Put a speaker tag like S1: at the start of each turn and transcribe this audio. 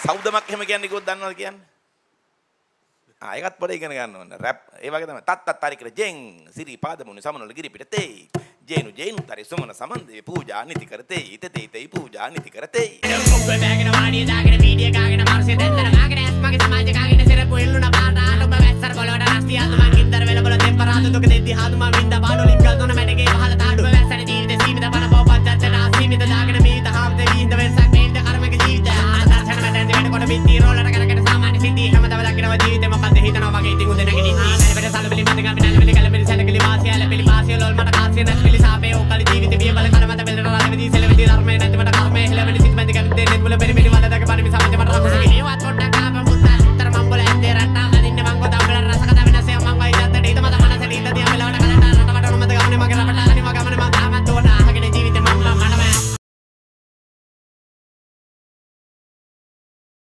S1: සෞදමක් එහෙම කියන්නේ කිව්වොත් දන්නවද කියන්නේ? ඒකත් පොඩ ඉගෙන ගන්න ඕන. රැප් ඒ වගේ තමයි. තත් තරිකර ජෙන් සිරි පාදමුනි සමනොල ගිරි පිටතේ. ජේනු ජේනු තරි සුමන සමන්දේ පූජා නිති කරතේ. ඉතේ පූජා නිති කරතේ.
S2: ඔබ බෑගෙන වාඩිය දාගෙන වීඩියෝ කාගෙන මාර්සිය දෙන්නන කාගෙන ඇස් මගේ සමාජ කාගෙන සිරපු ඉල්ලුණ පාට ඔබ වැස්සර පොළොට රස්තිය අතුමන් කින්දර වෙල බල දෙපරාදු දුක දෙද්දි හාදුමා වින්ද පාඩු ලික්කල් දොන මැඩගේ පහල තාඩු වැස්සන ජීවිත සීමිත බන පොපච්චට ආසීමිත දාගෙන මීත හාම්ද වීඳ වෙස්සක් මේන්ද කර්මක ජීවිත ආදර්ශන මැදෙන් වෙන කොට මිත්ති රෝලට කරගෙන සාමාන්‍ය සිද්ධි හැමදම දකිනවා ජීවිතේ මොකද්ද හිතනවා වගේ ඉතින් උදේ නැගිටින්න.